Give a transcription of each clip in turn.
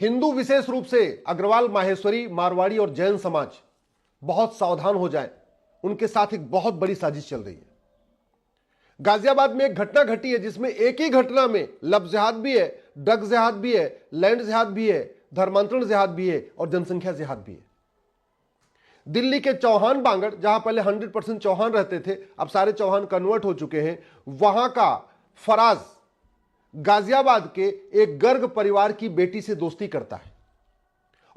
हिंदू विशेष रूप से अग्रवाल, माहेश्वरी, मारवाड़ी और जैन समाज बहुत सावधान हो जाए, उनके साथ एक बहुत बड़ी साजिश चल रही है। गाजियाबाद में एक घटना घटी है जिसमें एक ही घटना में लव जिहाद भी है, ड्रग जिहाद भी है, लैंड जिहाद भी है, धर्मांतरण जिहाद भी है और जनसंख्या जिहाद भी है। दिल्ली के चौहान बांगड़, जहां पहले 100% चौहान रहते थे, अब सारे चौहान कन्वर्ट हो चुके हैं, वहां का फराज गाजियाबाद के एक गर्ग परिवार की बेटी से दोस्ती करता है।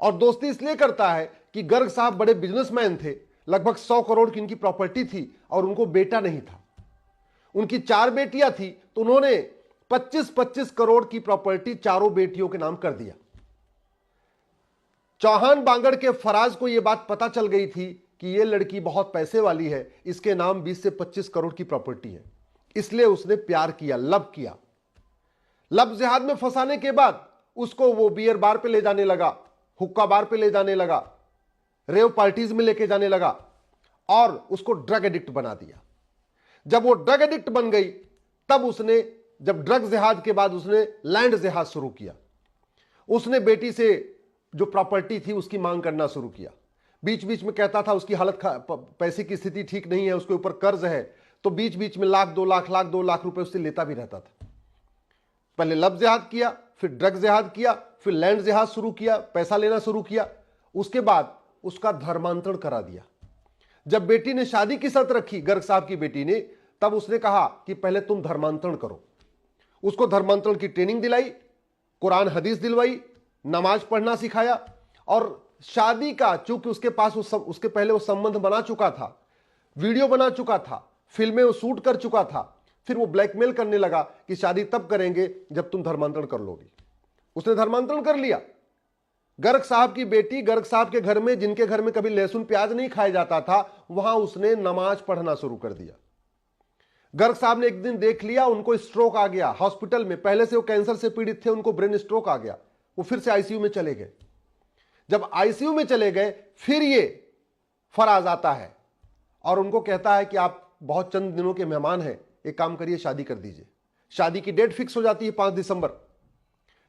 और दोस्ती इसलिए करता है कि गर्ग साहब बड़े बिजनेसमैन थे, लगभग 100 करोड़ की इनकी प्रॉपर्टी थी और उनको बेटा नहीं था। उनकी 4 बेटियां थी, तो उन्होंने 25-25 करोड़ की प्रॉपर्टी चारों बेटियों के नाम कर दिया। चौहान बांगड़ के फराज को यह बात पता चल गई थी कि यह लड़की बहुत पैसे वाली है, इसके नाम 20 से 25 करोड़ की प्रॉपर्टी है, इसलिए उसने प्यार किया, लब किया। लब जिहाद में फंसाने के बाद उसको वो बियर बार पे ले जाने लगा, हुक्का बार पे ले जाने लगा, रेव पार्टीज में लेके जाने लगा और उसको ड्रग एडिक्ट बना दिया। जब वो ड्रग एडिक्ट बन गई, तब उसने, जब ड्रग जिहाद के बाद उसने लैंड जिहाद शुरू किया। उसने बेटी से जो प्रॉपर्टी थी उसकी मांग करना शुरू किया। बीच बीच में कहता था उसकी हालत, पैसे की स्थिति ठीक नहीं है, उसके ऊपर कर्ज है, तो बीच बीच में लाख 2 लाख रुपए उससे लेता भी रहता था। पहले लव जिहाद किया, फिर ड्रग जिहाद किया, फिर लैंड जिहाद शुरू किया, पैसा लेना शुरू किया। उसके बाद उसका धर्मांतरण करा दिया। जब बेटी ने शादी की शर्त रखी, गर्ग साहब की बेटी ने, तब उसने कहा कि पहले तुम धर्मांतरण करो। उसको धर्मांतरण की ट्रेनिंग दिलाई, कुरान हदीस दिलवाई, नमाज पढ़ना सिखाया और शादी का, चूंकि उसके पास उसके पहले वो संबंध बना चुका था, वीडियो बना चुका था, फिल्में वो शूट कर चुका था, फिर वो ब्लैकमेल करने लगा कि शादी तब करेंगे जब तुम धर्मांतरण कर लोगी। उसने धर्मांतरण कर लिया। गर्ग साहब की बेटी, गर्ग साहब के घर में, जिनके घर में कभी लहसुन प्याज नहीं खाया जाता था, वहां उसने नमाज पढ़ना शुरू कर दिया। गर्ग साहब ने एक दिन देख लिया, उनको स्ट्रोक आ गया हॉस्पिटल में। पहले से वो कैंसर से पीड़ित थे, उनको ब्रेन स्ट्रोक आ गया, वो फिर से आईसीयू में चले गए। जब आईसीयू में चले गए, फिर ये फराज आता है और उनको कहता है कि आप बहुत चंद दिनों के मेहमान हैं, एक काम करिए, शादी कर दीजिए। शादी की डेट फिक्स हो जाती है 5 दिसंबर,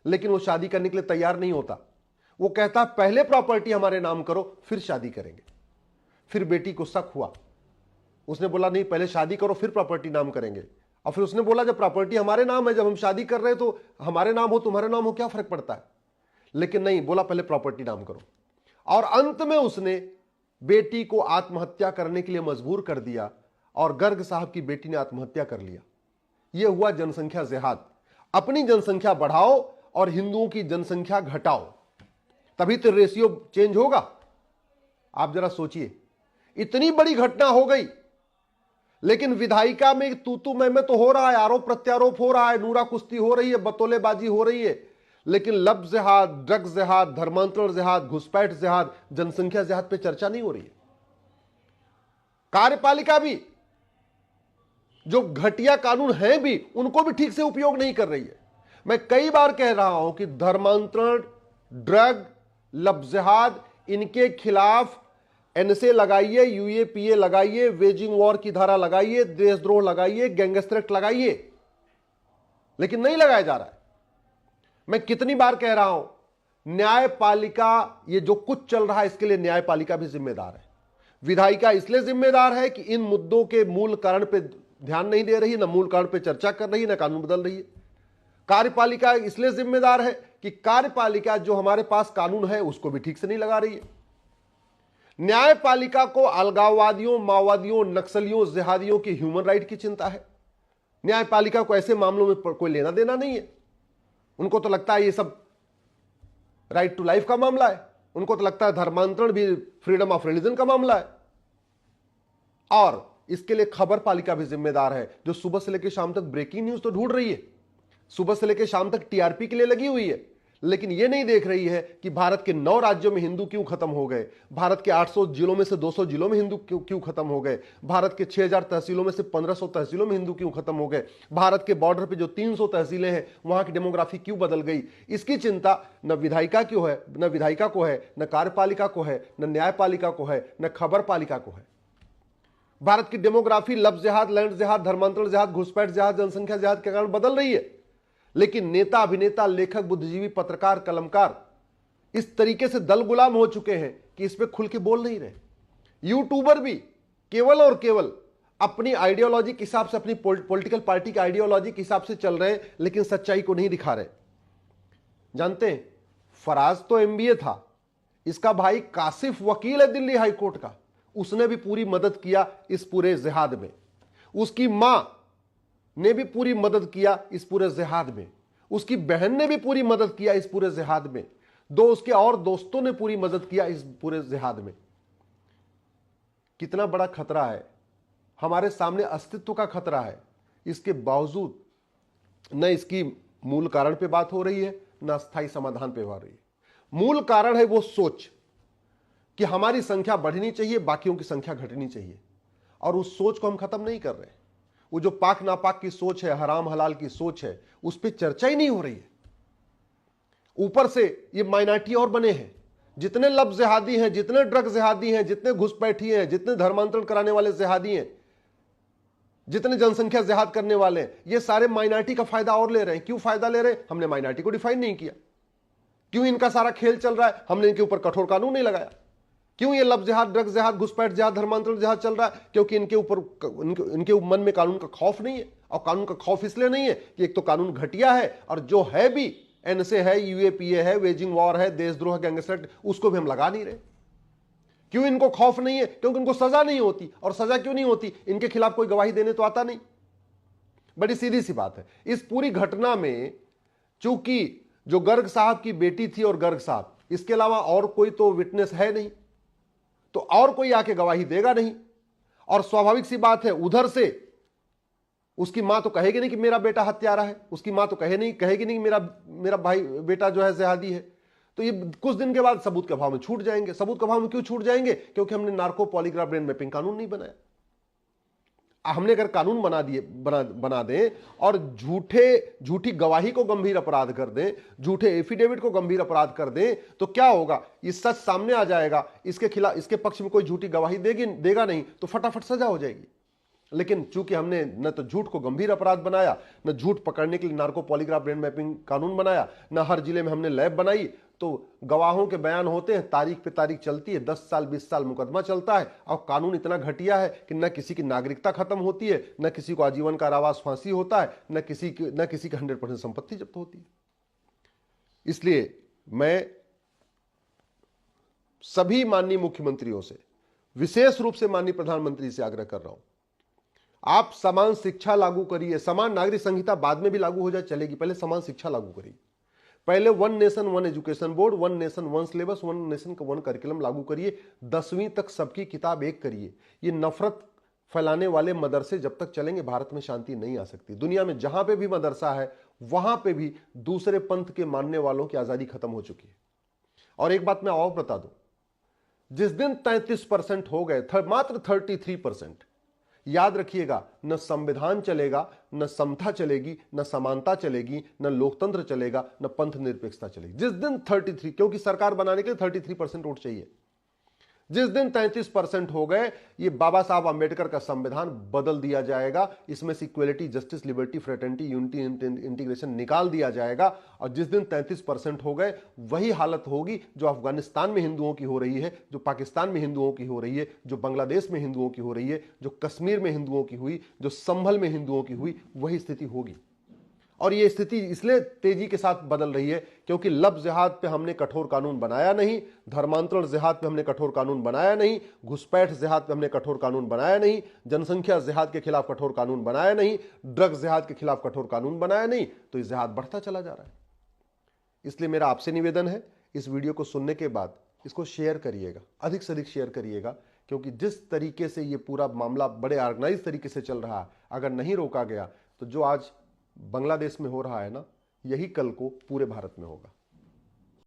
लेकिन वो शादी करने के लिए तैयार नहीं होता। वो कहता पहले प्रॉपर्टी हमारे नाम करो, फिर शादी करेंगे। फिर बेटी को शक हुआ, उसने बोला नहीं, पहले शादी करो फिर प्रॉपर्टी नाम करेंगे। और फिर उसने बोला जब प्रॉपर्टी हमारे नाम है, जब हम शादी कर रहे हैं तो हमारे नाम हो तुम्हारे नाम हो, क्या फर्क पड़ता है। लेकिन नहीं, बोला पहले प्रॉपर्टी नाम करो। और अंत में उसने बेटी को आत्महत्या करने के लिए मजबूर कर दिया और गर्ग साहब की बेटी ने आत्महत्या कर लिया। यह हुआ जनसंख्या जिहाद। अपनी जनसंख्या बढ़ाओ और हिंदुओं की जनसंख्या घटाओ, तभी तो रेशियो चेंज होगा। आप जरा सोचिए, इतनी बड़ी घटना हो गई, लेकिन विधायिका में तू मैं तो हो रहा है, आरोप प्रत्यारोप हो रहा है, नूरा कुश्ती हो रही है, बतौलेबाजी हो रही है, लेकिन लब जिहाद, ड्रग जिहाद, धर्मांतरण जिहाद, घुसपैठ जिहाद, जनसंख्या जिहाद पे चर्चा नहीं हो रही है। कार्यपालिका भी, जो घटिया कानून हैं भी, उनको भी ठीक से उपयोग नहीं कर रही है। मैं कई बार कह रहा हूं कि धर्मांतरण, ड्रग, लब जिहाद, इनके खिलाफ एनएसए लगाइए, यूएपीए लगाइए, वेजिंग वॉर की धारा लगाइए, देशद्रोह लगाइए, गैंगस्टर एक्ट लगाइए, लेकिन नहीं लगाया जा रहा है। मैं कितनी बार कह रहा हूं, न्यायपालिका, ये जो कुछ चल रहा है इसके लिए न्यायपालिका भी जिम्मेदार है। विधायिका इसलिए जिम्मेदार है कि इन मुद्दों के मूल कारण पे ध्यान नहीं दे रही, ना मूल कारण पे चर्चा कर रही है, ना कानून बदल रही है। कार्यपालिका इसलिए जिम्मेदार है कि कार्यपालिका जो हमारे पास कानून है उसको भी ठीक से नहीं लगा रही है। न्यायपालिका को अलगाववादियों, माओवादियों, नक्सलियों, जिहादियों की ह्यूमन राइट की चिंता है। न्यायपालिका को ऐसे मामलों में कोई लेना देना नहीं है। उनको तो लगता है ये सब राइट टू लाइफ का मामला है, उनको तो लगता है धर्मांतरण भी फ्रीडम ऑफ रिलीजन का मामला है। और इसके लिए खबर पालिका भी जिम्मेदार है, जो सुबह से लेकर शाम तक ब्रेकिंग न्यूज तो ढूंढ रही है, सुबह से लेकर शाम तक टीआरपी के लिए लगी हुई है, लेकिन यह नहीं देख रही है कि भारत के 9 राज्यों में हिंदू क्यों खत्म हो गए, भारत के 800 जिलों में से 200 जिलों में हिंदू क्यों खत्म हो गए, भारत के 6000 तहसीलों में से 1500 तहसीलों में हिंदू क्यों खत्म हो गए, भारत के बॉर्डर पे जो 300 तहसीलें हैं वहां की डेमोग्राफी क्यों बदल गई। इसकी चिंता न विधायिका क्यों है, न विधायिका को है, न कार्यपालिका को है, न न्यायपालिका को है, न खबर पालिका को है। भारत की डेमोग्राफी लब जिहाद, लैंड जिहाद, धर्मांतरण जिहाद, घुसपैठ जिहाद, जनसंख्या जिहाद के कारण बदल रही है, लेकिन नेता, अभिनेता, लेखक, बुद्धिजीवी, पत्रकार, कलमकार इस तरीके से दल गुलाम हो चुके हैं कि इस पे खुल के बोल नहीं रहे। यूट्यूबर भी केवल और केवल अपनी आइडियोलॉजी के हिसाब से, अपनी पॉलिटिकल पार्टी की आइडियोलॉजी के हिसाब से चल रहे हैं, लेकिन सच्चाई को नहीं दिखा रहे। जानते हैं, फराज तो एमबीए था, इसका भाई कासिफ वकील है दिल्ली हाई कोर्ट का, उसने भी पूरी मदद किया इस पूरे जिहाद में। उसकी मां ने भी पूरी मदद किया इस पूरे जिहाद में। उसकी बहन ने भी पूरी मदद किया इस पूरे जिहाद में। दो उसके और दोस्तों ने पूरी मदद किया इस पूरे जिहाद में। कितना बड़ा खतरा है, हमारे सामने अस्तित्व का खतरा है। इसके बावजूद न इसकी मूल कारण पे बात हो रही है, न अस्थायी समाधान पे हो रही है। मूल कारण है वो सोच कि हमारी संख्या बढ़नी चाहिए, बाकियों की संख्या घटनी चाहिए, और उस सोच को हम खत्म नहीं कर रहे। वो जो पाक नापाक की सोच है, हराम हलाल की सोच है, उस पर चर्चा ही नहीं हो रही है। ऊपर से ये माइनॉरिटी और बने हैं, जितने लब जिहादी हैं, जितने ड्रग जिहादी हैं, जितने घुसपैठी हैं, जितने धर्मांतरण कराने वाले जिहादी हैं, जितने जनसंख्या जिहाद करने वाले हैं, ये सारे माइनॉरिटी का फायदा और ले रहे हैं। क्यों फायदा ले रहे हैं? हमने माइनॉरिटी को डिफाइन नहीं किया। क्यों इनका सारा खेल चल रहा है? हमने इनके ऊपर कठोर कानून नहीं लगाया। क्यों ये लब जिहाद, ड्रग जिहाद, घुसपैठ जिहाद, धर्मांतरण जिहाद चल रहा है? क्योंकि इनके ऊपर इनके मन में कानून का खौफ नहीं है। और कानून का खौफ इसलिए नहीं है कि एक तो कानून घटिया है, और जो है भी एनएसए है, यूएपीए है, वेजिंग वॉर है, देशद्रोह गैंगस्टर एक्ट, उसको भी हम लगा नहीं रहे। क्यों इनको खौफ नहीं है? क्योंकि इनको सजा नहीं होती। और सजा क्यों नहीं होती? इनके खिलाफ कोई गवाही देने तो आता नहीं। बड़ी सीधी सी बात है। इस पूरी घटना में चूंकि जो गर्ग साहब की बेटी थी और गर्ग साहब, इसके अलावा और कोई तो विटनेस है नहीं, तो और कोई आके गवाही देगा नहीं। और स्वाभाविक सी बात है, उधर से उसकी मां तो कहेगी नहीं कि मेरा बेटा हत्यारा है, उसकी मां तो कहेगी नहीं मेरा भाई बेटा जो है जिहादी है। तो ये कुछ दिन के बाद सबूत के अभाव में छूट जाएंगे। सबूत के अभाव में क्यों छूट जाएंगे? क्योंकि हमने नार्को पॉलीग्राफ ब्रेन मैपिंग कानून नहीं बनाया। हमने अगर कानून बना दें और झूठी गवाही को गंभीर अपराध कर दें, झूठे एफिडेविट को गंभीर अपराध कर दें, तो क्या होगा? ये सच सामने आ जाएगा। इसके खिलाफ, इसके पक्ष में कोई झूठी गवाही देगा नहीं, तो फटाफट सजा हो जाएगी। लेकिन चूंकि हमने न तो झूठ को गंभीर अपराध बनाया, न झूठ पकड़ने के लिए नार्को पॉलीग्राफ ब्रेन मैपिंग कानून बनाया, न हर जिले में हमने लैब बनाई, तो गवाहों के बयान होते हैं, तारीख पे तारीख चलती है, 10 साल 20 साल मुकदमा चलता है। और कानून इतना घटिया है कि न किसी की नागरिकता खत्म होती है, न किसी को आजीवन कारावास फांसी होता है, न किसी की 100% संपत्ति जब्त होती है। इसलिए मैं सभी माननीय मुख्यमंत्रियों से, विशेष रूप से माननीय प्रधानमंत्री से आग्रह कर रहा हूं, आप समान शिक्षा लागू करिए। समान नागरिक संहिता बाद में भी लागू हो जाए चलेगी, पहले समान शिक्षा लागू करिए। पहले 1 nation 1 education board, 1 nation 1 syllabus, 1 nation 1 curriculum लागू करिए। 10वीं तक सबकी किताब एक करिए। ये नफरत फैलाने वाले मदरसे जब तक चलेंगे, भारत में शांति नहीं आ सकती। दुनिया में जहां पे भी मदरसा है, वहां पे भी दूसरे पंथ के मानने वालों की आजादी खत्म हो चुकी है। और एक बात मैं और बता दूं, जिस दिन 33% हो गए, मात्र 33%, याद रखिएगा, न संविधान चलेगा, न समता चलेगी, न समानता चलेगी, न लोकतंत्र चलेगा, न पंथ निरपेक्षता चलेगी। जिस दिन 33, क्योंकि सरकार बनाने के लिए 33% वोट चाहिए, जिस दिन 33% हो गए, ये बाबा साहब अंबेडकर का संविधान बदल दिया जाएगा। इसमें से equality, justice, liberty, fraternity, unity, integration निकाल दिया जाएगा। और जिस दिन 33% हो गए, वही हालत होगी जो अफगानिस्तान में हिंदुओं की हो रही है, जो पाकिस्तान में हिंदुओं की हो रही है, जो बांग्लादेश में हिंदुओं की हो रही है, जो कश्मीर में हिंदुओं की हुई, जो संभल में हिंदुओं की हुई, वही स्थिति होगी। और ये स्थिति इसलिए तेजी के साथ बदल रही है क्योंकि लब जिहाद पे हमने कठोर कानून बनाया नहीं, धर्मांतरण जिहाद पे हमने कठोर कानून बनाया नहीं, घुसपैठ जिहाद पे हमने कठोर कानून बनाया नहीं, जनसंख्या जिहाद के खिलाफ कठोर कानून बनाया नहीं, ड्रग जिहाद के खिलाफ कठोर कानून बनाया नहीं, तो ये जिहाद बढ़ता चला जा रहा है। इसलिए मेरा आपसे निवेदन है, इस वीडियो को सुनने के बाद इसको शेयर करिएगा, अधिक से अधिक शेयर करिएगा, क्योंकि जिस तरीके से ये पूरा मामला बड़े ऑर्गेनाइज तरीके से चल रहा है, अगर नहीं रोका गया तो जो आज बांग्लादेश में हो रहा है ना, यही कल को पूरे भारत में होगा।